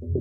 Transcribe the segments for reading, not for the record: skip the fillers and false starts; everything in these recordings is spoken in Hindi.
डिप्लोमा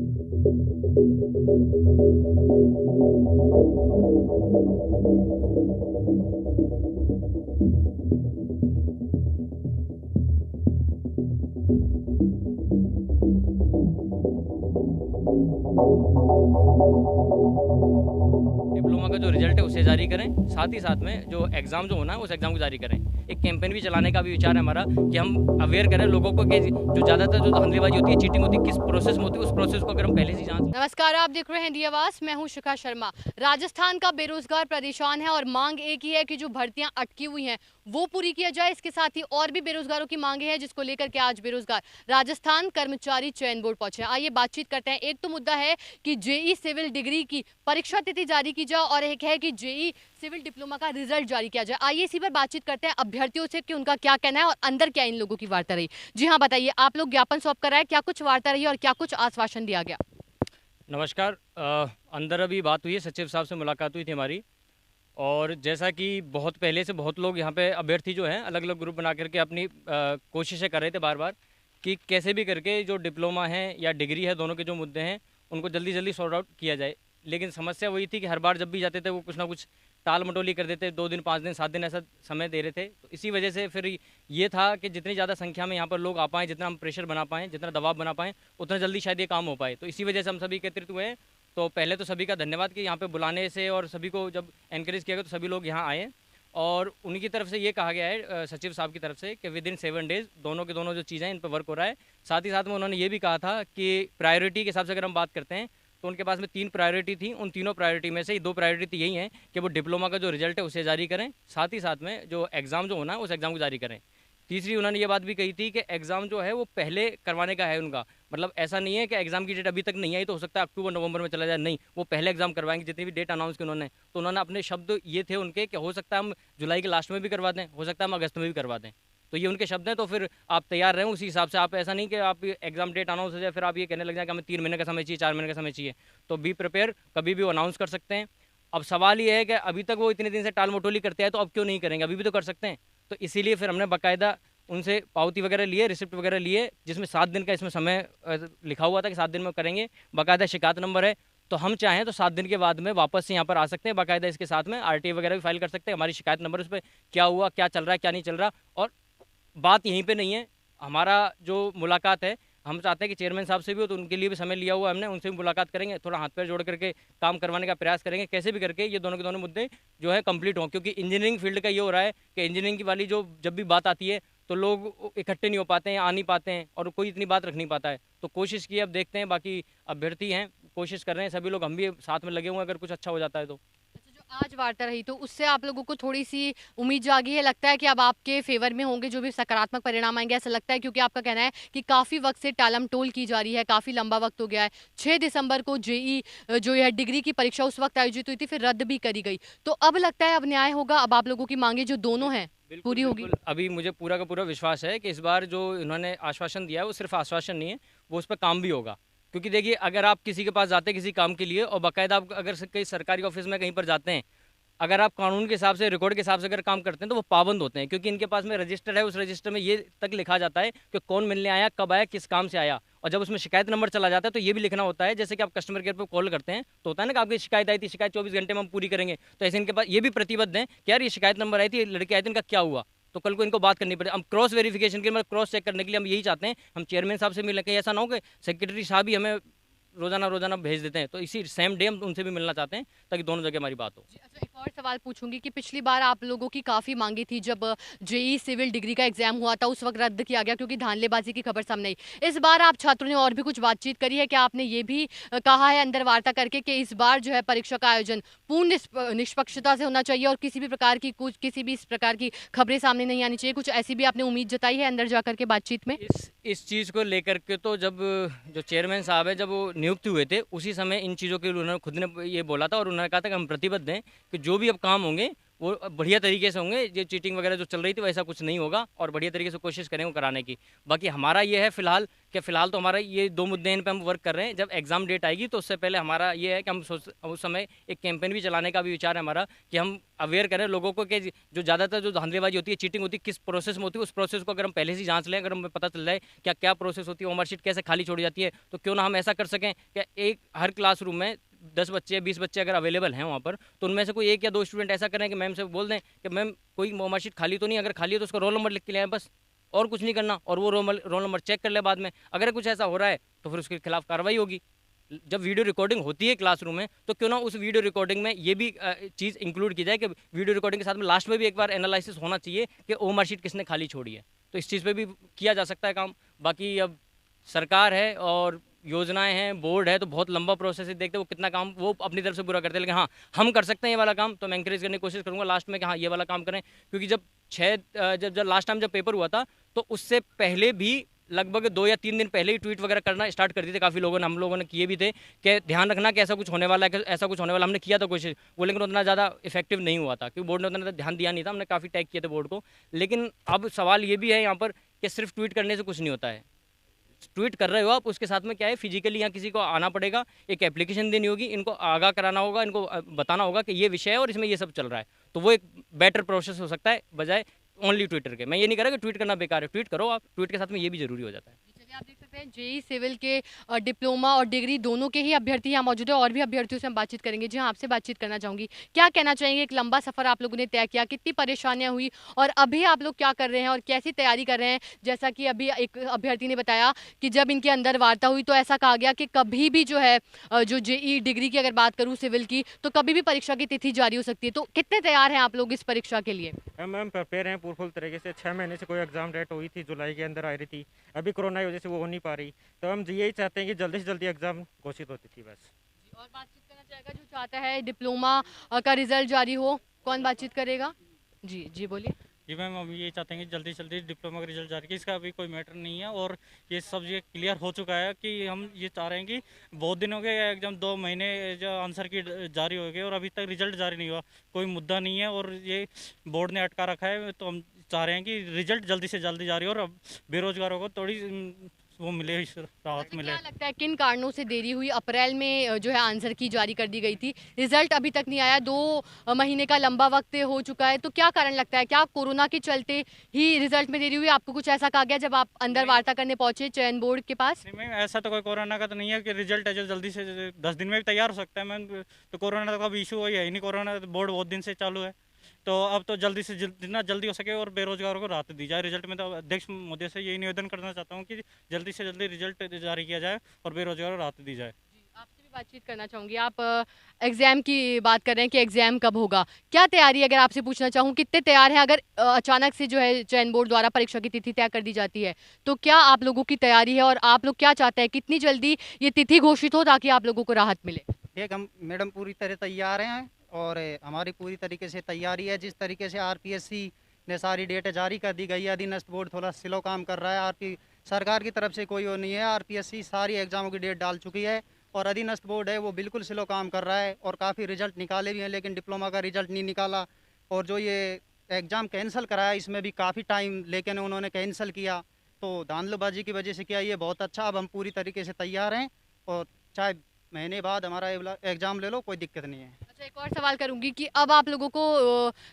का जो रिजल्ट है उसे जारी करें, साथ ही साथ में जो एग्ज़ाम जो होना है उस एग्ज़ाम को जारी करें। एक कैंपेन भी चलाने का भी विचार है हमारा कि हम अवेयर करें लोगों को कि जो ज़्यादातर जो धांधलीबाजी होती है, चीटिंग होती है, किस प्रोसेस में होती है, उस प्रोसेस को अगर हम पहले से जांच। नमस्कार, आप देख रहे हैं दी आवाज। मैं हूं शिखा शर्मा। राजस्थान का बेरोजगार परेशान है और मांग एक ही है कि जो भर्तियां अटकी हुई हैं वो पूरी किया जाए। इसके साथ ही और भी बेरोजगारों की मांगे हैं जिसको लेकर के आज बेरोजगार राजस्थान कर्मचारी चयन बोर्ड पहुंचे हैं। आइए बातचीत करते हैं। एक तो मुद्दा है कि जेई सिविल डिग्री की परीक्षा तिथि जारी की जाए और एक है कि जेई सिविल डिप्लोमा का रिजल्ट जारी किया जाए। आइए इसी पर बातचीत करते हैं अभ्यर्थियों से कि उनका क्या कहना है और अंदर क्या इन लोगों की वार्ता रही। जी हाँ, बताइए, आप लोग ज्ञापन सौंप कर आए, क्या कुछ वार्ता रही और क्या कुछ आश्वासन दिया गया? नमस्कार। अंदर अभी बात हुई है, सचिव साहब से मुलाकात हुई थी हमारी। और जैसा कि बहुत पहले से बहुत लोग यहाँ पे अभ्यर्थी जो हैं अलग अलग ग्रुप बना करके अपनी कोशिशें कर रहे थे बार बार कि कैसे भी करके जो डिप्लोमा है या डिग्री है, दोनों के जो मुद्दे हैं उनको जल्दी जल्दी सॉर्ट आउट किया जाए। लेकिन समस्या वही थी कि हर बार जब भी जाते थे वो कुछ ना कुछ टाल मटोली कर देते, 2 दिन 5 दिन 7 दिन ऐसा समय दे रहे थे। तो इसी वजह से फिर ये था कि जितनी ज़्यादा संख्या में यहाँ पर लोग आ पाएँ, जितना हम प्रेशर बना पाएँ, जितना दबाव बना पाएँ, उतना जल्दी शायद ये काम हो पाए। तो इसी वजह से हम सभी एकत्रित हुए हैं। तो पहले तो सभी का धन्यवाद कि यहाँ पे बुलाने से और सभी को जब एनकरेज किया गया तो सभी लोग यहाँ आए। और उनकी तरफ से ये कहा गया है सचिव साहब की तरफ से कि विद इन 7 डेज़ दोनों के दोनों जो चीज़ें हैं इन पर वर्क हो रहा है। साथ ही साथ में उन्होंने ये भी कहा था कि प्रायोरिटी के हिसाब से अगर हम बात करते हैं तो उनके पास में 3 प्रायोरिटी थी। उन तीनों प्रायोरिटी में से 2 प्रायोरिटी यही हैं कि वो डिप्लोमा का जो रिजल्ट है उसे जारी करें, साथ ही साथ में जो एग्ज़ाम जो होना है उस एग्ज़ाम को जारी करें। तीसरी उन्होंने ये बात भी कही थी कि एग्ज़ाम जो है वो पहले करवाने का है उनका। मतलब ऐसा नहीं है कि एग्ज़ाम की डेट अभी तक नहीं आई तो हो सकता है अक्टूबर नवंबर में चला जाए, नहीं, वो पहले एग्ज़ाम करवाएंगे। जितनी भी डेट अनाउंस की उन्होंने, तो उन्होंने अपने शब्द ये थे उनके कि हो सकता है हम जुलाई के लास्ट में भी करवा दें, हो सकता है हम अगस्त में भी करवा दें। तो ये उनके शब्द हैं। तो फिर आप तैयार रहें उसी हिसाब से। आप ऐसा नहीं कि आप एग्ज़ाम डेट अनाउंस हो जाए फिर आप ये कहने लग जाए कि हमें 3 महीने का समय चाहिए, 4 महीने का समय चाहिए। तो बी प्रिपेयर, कभी भी वो अनाउंस कर सकते हैं। अब सवाल ये है कि अभी तक वो इतने दिन से टाल मटोली करते हैं तो अब क्यों नहीं करेंगे, अभी भी तो कर सकते हैं। तो इसीलिए फिर हमने बाकायदा उनसे पावती वगैरह लिए, रिसिप्ट वगैरह लिए, जिसमें 7 दिन का इसमें समय लिखा हुआ था कि 7 दिन में करेंगे। बाकायदा शिकायत नंबर है, तो हम चाहें तो 7 दिन के बाद में वापस से यहाँ पर आ सकते हैं। बाकायदा इसके साथ में आरटीआई वगैरह भी फाइल कर सकते हैं। हमारी शिकायत नंबर उस पर क्या हुआ, क्या चल रहा है, क्या नहीं चल रहा। और बात यहीं पे नहीं है, हमारा जो मुलाकात है, हम चाहते हैं कि चेयरमैन साहब से भी हो तो उनके लिए भी समय लिया हुआ है हमने, उनसे भी मुलाकात करेंगे, थोड़ा हाथ पैर जोड़ करके काम करवाने का प्रयास करेंगे। कैसे भी करके ये दोनों के दोनों मुद्दे जो है कंप्लीट हों, क्योंकि इंजीनियरिंग फील्ड का ये हो रहा है कि इंजीनियरिंग की वाली जो जब भी बात आती है तो लोग इकट्ठे नहीं हो पाते हैं, आ नहीं पाते हैं और कोई इतनी बात रख नहीं पाता है। तो कोशिश की, अब देखते हैं। बाकी अभ्यर्थी हैं, कोशिश कर रहे हैं सभी लोग, हम भी साथ में लगे हुए हैं, अगर कुछ अच्छा हो जाता है तो। अच्छा, जो आज वार्ता रही तो उससे आप लोगों को थोड़ी सी उम्मीद जागी है? लगता है कि अब आपके फेवर में होंगे, जो भी सकारात्मक परिणाम आएंगे, ऐसा लगता है? क्योंकि आपका कहना है कि काफी वक्त से टालम टोल की जा रही है, काफी लंबा वक्त हो गया है। 6 दिसंबर को जेई जो है डिग्री की परीक्षा उस वक्त आयोजित हुई थी, फिर रद्द भी करी गई। तो अब लगता है अब न्याय होगा, अब आप लोगों की मांगे जो दोनों हैं बिल्कुल, पूरी होगी। बिल्कुल। अभी मुझे पूरा का पूरा विश्वास है कि इस बार जो इन्होंने आश्वासन दिया है वो सिर्फ आश्वासन नहीं है, वो उस पर काम भी होगा। क्योंकि देखिए, अगर आप किसी के पास जाते हैं किसी काम के लिए और बाकायदा आप अगर कहीं सरकारी ऑफिस में कहीं पर जाते हैं, अगर आप कानून के हिसाब से, रिकॉर्ड के हिसाब से अगर काम करते हैं तो वो पाबंद होते हैं। क्योंकि इनके पास में रजिस्टर है, उस रजिस्टर में ये तक लिखा जाता है कि कौन मिलने आया, कब आया, किस काम से आया। और जब उसमें शिकायत नंबर चला जाता है तो ये भी लिखना होता है, जैसे कि आप कस्टमर केयर पर कॉल करते हैं तो होता है ना कि आपकी शिकायत आई थी, शिकायत 24 घंटे में हम पूरी करेंगे। तो ऐसे इनके पास ये भी प्रतिबद्ध हैं कि यार ये शिकायत नंबर आई थी, लड़के आए थे, इनका क्या हुआ। तो कल को इनको बात करनी पड़े। हम क्रॉस वेरिफिकेशन के लिए, मतलब क्रॉस चेक करने के लिए हम यही चाहते हैं। हम चेयरमैन साहब से मिलने, कहीं ऐसा ना हो कि सेक्रेटरी साहब ही हमें रोजाना रोजाना भेज देते हैं। तो इसी सेम डे हम उनसे भी मिलना चाहते हैं ताकि दोनों जगह हमारी बात हो। जी, अच्छा, एक और सवाल पूछूंगी कि पिछली बार आप लोगों की काफ़ी मांगी थी जब जेई सिविल डिग्री का एग्जाम हुआ था, उस वक्त रद्द किया गया क्योंकि धांधलेबाजी की खबर सामने आई। इस बार आप छात्रों ने और भी कुछ बातचीत करी है? क्या आपने ये भी कहा है अंदर वार्ता करके कि इस बार जो है परीक्षा का आयोजन पूर्ण निष्पक्षता से होना चाहिए और किसी भी इस प्रकार की खबरें सामने नहीं आनी चाहिए? कुछ ऐसी भी आपने उम्मीद जताई है अंदर जाकर के बातचीत में? इस चीज़ को लेकर के तो जब जो चेयरमैन साहब है जब वो नियुक्त हुए थे उसी समय इन चीज़ों के लिए उन्होंने खुद ने ये बोला था और उन्होंने कहा था कि हम प्रतिबद्ध हैं कि जो भी अब काम होंगे वो बढ़िया तरीके से होंगे। जो चीटिंग वगैरह जो चल रही थी वैसा कुछ नहीं होगा और बढ़िया तरीके से कोशिश करेंगे कराने की। बाकी हमारा ये है फिलहाल कि फ़िलहाल तो हमारा ये 2 मुद्दे हैं, इन पे हम वर्क कर रहे हैं। जब एग्ज़ाम डेट आएगी तो उससे पहले हमारा ये है कि हम उस समय एक कैंपेन भी चलाने का भी विचार है हमारा, कि हम अवेयर करें लोगों को कि जो ज़्यादातर जो धांधलीबाजी होती है, चीटिंग होती है, किस प्रोसेस में होती है, उस प्रोसेस को अगर हम पहले से जांच लें, अगर हमें पता चल जाए क्या क्या प्रोसेस होती है, मार्कशीट कैसे खाली छोड़ी जाती है, तो क्यों ना हम ऐसा कर सकें कि एक हर क्लासरूम में 10 बच्चे 20 बच्चे अगर अवेलेबल हैं वहाँ पर, तो उनमें से कोई 1 या 2 स्टूडेंट ऐसा करें कि मैम से बोल दें कि मैम कोई मार्कशीट खाली तो नहीं, अगर खाली है तो उसका रोल नंबर लिख के ले आएं बस, और कुछ नहीं करना, और वो रोल नंबर चेक कर ले बाद में। अगर कुछ ऐसा हो रहा है तो फिर उसके खिलाफ कार्रवाई होगी। जब वीडियो रिकॉर्डिंग होती है क्लासरूम में, तो क्यों ना उस वीडियो रिकॉर्डिंग में ये भी चीज़ इंक्लूड की जाए कि वीडियो रिकॉर्डिंग के साथ में लास्ट में भी एक बार एनालिसिस होना चाहिए कि ओ मार्कशीट किसने खाली छोड़ी है। तो इस चीज़ पे भी किया जा सकता है काम। बाकी अब सरकार है और योजनाएं हैं, बोर्ड है, तो बहुत लंबा प्रोसेस है, देखते हैं वो कितना काम वो अपनी तरफ से पूरा करते हैं। लेकिन हाँ, हम कर सकते हैं ये वाला काम, तो मैं इंकरेज करने की कोशिश करूँगा लास्ट में कि हाँ ये वाला काम करें। क्योंकि जब लास्ट टाइम जब पेपर हुआ था, तो उससे पहले भी लगभग 2 या 3 दिन पहले ही ट्वीट वगैरह करना स्टार्ट कर दिए थे काफ़ी लोगों ने, हम लोगों ने किए भी थे कि ध्यान रखना कि ऐसा कुछ होने वाला है, ऐसा कुछ होने वाला। हमने किया था कोशिश वो, लेकिन उतना ज़्यादा इफेक्टिव नहीं हुआ था क्योंकि बोर्ड ने उतना ध्यान दिया नहीं था। हमने काफ़ी टैग किए थे बोर्ड को। लेकिन अब सवाल ये भी है यहाँ पर कि सिर्फ ट्वीट करने से कुछ नहीं होता है। ट्वीट कर रहे हो आप, उसके साथ में क्या है, फिजिकली यहाँ किसी को आना पड़ेगा, एक एप्लीकेशन देनी होगी, इनको आगाह कराना होगा, इनको बताना होगा कि ये विषय है और इसमें ये सब चल रहा है। तो वो एक बेटर प्रोसेस हो सकता है बजाय ओनली ट्विटर के। मैं ये नहीं कह रहा कि ट्वीट करना बेकार है, ट्वीट करो आप, ट्वीट के साथ में ये भी जरूरी हो जाता है। चलिए, आप देख सकते हैं जेई सिविल के डिप्लोमा और डिग्री दोनों के ही अभ्यर्थी यहाँ मौजूद है और भी अभ्यर्थियों से हम बातचीत करेंगे। जी हाँ, आपसे बातचीत करना चाहूँगी, क्या कहना चाहेंगे, एक लंबा सफ़र आप लोगों ने तय किया, कितनी परेशानियाँ हुई और अभी आप लोग क्या कर रहे हैं और कैसी तैयारी कर रहे हैं? जैसा कि अभी एक अभ्यर्थी ने बताया कि जब इनके अंदर वार्ता हुई तो ऐसा कहा गया कि कभी भी जो है जो जेई डिग्री की अगर बात करूँ सिविल की, तो कभी भी परीक्षा की तिथि जारी हो सकती है। तो कितने तैयार हैं आप लोग इस परीक्षा के लिए? मैम प्रिपेयर हैं पूरे फुल तरीके से। 6 महीने से कोई एग्ज़ाम डेट हुई थी, जुलाई के अंदर आ रही थी, अभी कोरोना की वजह से वो हो नहीं पा रही। तो हम यही चाहते हैं कि जल्दी से जल्दी एग्ज़ाम घोषित होती थी बस। और बातचीत करना चाहेगा जो चाहता है डिप्लोमा का रिजल्ट जारी हो, कौन बातचीत करेगा? जी जी बोलिए। जी मैम, हम ये चाहते हैं कि जल्दी से जल्दी डिप्लोमा का रिजल्ट जारी, इसका अभी कोई मैटर नहीं है और ये सब ये क्लियर हो चुका है कि हम ये चाह रहे हैं कि बहुत दिन हो गए एग्जाम, 2 महीने जो आंसर की जारी हो गए और अभी तक रिजल्ट जारी नहीं हुआ, कोई मुद्दा नहीं है और ये बोर्ड ने अटका रखा है। तो हम चाह रहे हैं कि रिजल्ट जल्दी से जल्दी जारी हो और अब बेरोजगारों को थोड़ी वो मिले, राहत मिले। क्या लगता है किन कारणों से देरी हुई? अप्रैल में जो है आंसर की जारी कर दी गई थी, रिजल्ट अभी तक नहीं आया, 2 महीने का लंबा वक्त हो चुका है, तो क्या कारण लगता है? क्या कोरोना के चलते ही रिजल्ट में देरी हुई? आपको कुछ ऐसा कहा गया जब आप अंदर वार्ता करने पहुंचे चयन बोर्ड के पास? नहीं मैम, ऐसा तो कोई कोरोना का तो नहीं है कि रिजल्ट है जो जल्दी से 10 दिन में भी तैयार हो सकता है मैम। तो कोरोना का भी इशू है ही नहीं, कोरोना बोर्ड बहुत दिन से चालू है। तो अब तो जल्दी से जितना जल्दी हो सके और बेरोजगारों को राहत दी जाए रिजल्ट में। तो अध्यक्ष महोदय से यही निवेदन करना चाहता हूँ कि जल्दी से जल्दी रिजल्ट जारी किया जाए और बेरोजगारों को राहत दी जाए। आपसे भी बातचीत करना चाहूँगी, आप एग्ज़ाम की बात कर रहे हैं कि एग्ज़ाम कब होगा, क्या तैयारी, अगर आपसे पूछना चाहूँ कितने तैयार हैं? अगर अचानक से जो है चयन बोर्ड द्वारा परीक्षा की तिथि तय कर दी जाती है, तो क्या आप लोगों की तैयारी है और आप लोग क्या चाहते हैं कितनी जल्दी ये तिथि घोषित हो ताकि आप लोगों को राहत मिले? ठीक, हम मैडम पूरी तरह तैयार हैं और हमारी पूरी तरीके से तैयारी है। जिस तरीके से आरपीएससी ने सारी डेट जारी कर दी गई है, अधीनस्थ बोर्ड थोड़ा स्लो काम कर रहा है। सरकार की तरफ से कोई वो नहीं है, आरपीएससी सारी एग्जामों की डेट डाल चुकी है और अधीनस्थ बोर्ड है वो बिल्कुल स्लो काम कर रहा है और काफ़ी रिजल्ट निकाले भी हैं, लेकिन डिप्लोमा का रिजल्ट नहीं निकाला। और जो ये एग्ज़ाम कैंसिल कराया इसमें भी काफ़ी टाइम लेकिन उन्होंने कैंसिल किया, तो धांधलीबाजी की वजह से किया, ये बहुत अच्छा। अब हम पूरी तरीके से तैयार हैं और चाहे महीने बाद हमारा एग्ज़ाम ले लो, कोई दिक्कत नहीं है। अच्छा, एक और सवाल करूंगी कि अब आप लोगों को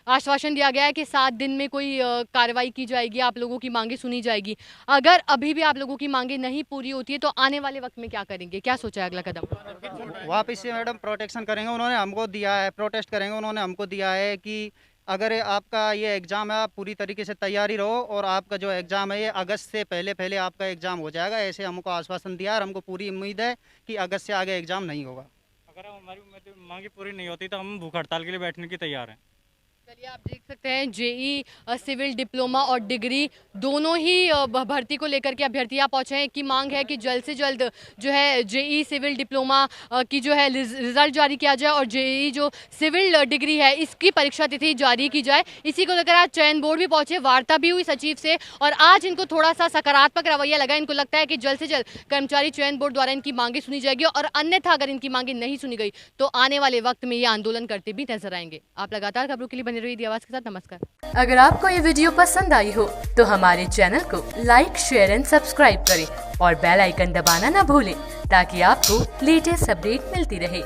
आश्वासन दिया गया है कि 7 दिन में कोई कार्रवाई की जाएगी, आप लोगों की मांगे सुनी जाएगी। अगर अभी भी आप लोगों की मांगे नहीं पूरी होती है तो आने वाले वक्त में क्या करेंगे, क्या सोचा है अगला कदम? वापस से मैडम प्रोटेक्शन करेंगे, उन्होंने हमको दिया है, प्रोटेस्ट करेंगे, उन्होंने हमको दिया है कि अगर आपका ये एग्ज़ाम है आप पूरी तरीके से तैयारी रहो और आपका जो एग्ज़ाम है ये अगस्त से पहले पहले आपका एग्ज़ाम हो जाएगा, ऐसे हमको आश्वासन दिया और हमको पूरी उम्मीद है कि अगस्त से आगे एग्ज़ाम नहीं होगा। अगर हमारी मांगी पूरी नहीं होती तो हम भूख हड़ताल के लिए बैठने की तैयार हैं। चलिए, आप देख सकते हैं जेई सिविल डिप्लोमा और डिग्री दोनों ही भर्ती को लेकर के अभ्यर्थी यहाँ पहुँचे हैं कि मांग है कि जल्द से जल्द जो है जेई सिविल डिप्लोमा की जो है रिजल्ट जारी किया जाए और जेई जो सिविल डिग्री है इसकी परीक्षा तिथि जारी की जाए। इसी को लेकर आज चयन बोर्ड भी पहुँचे, वार्ता भी हुई सचिव से और आज इनको थोड़ा सा सकारात्मक रवैया लगा। इनको लगता है कि जल्द से जल्द कर्मचारी चयन बोर्ड द्वारा इनकी मांगे सुनी जाएगी और अन्यथा अगर इनकी मांगे नहीं सुनी गई तो आने वाले वक्त में ये आंदोलन करते भी नजर आएंगे। आप लगातार खबरों के लिए बने बने रहिए दी आवाज़ के साथ। नमस्कार। अगर आपको ये वीडियो पसंद आई हो तो हमारे चैनल को लाइक, शेयर एंड सब्सक्राइब करें और बेल आइकन दबाना ना भूलें ताकि आपको लेटेस्ट अपडेट मिलती रहे।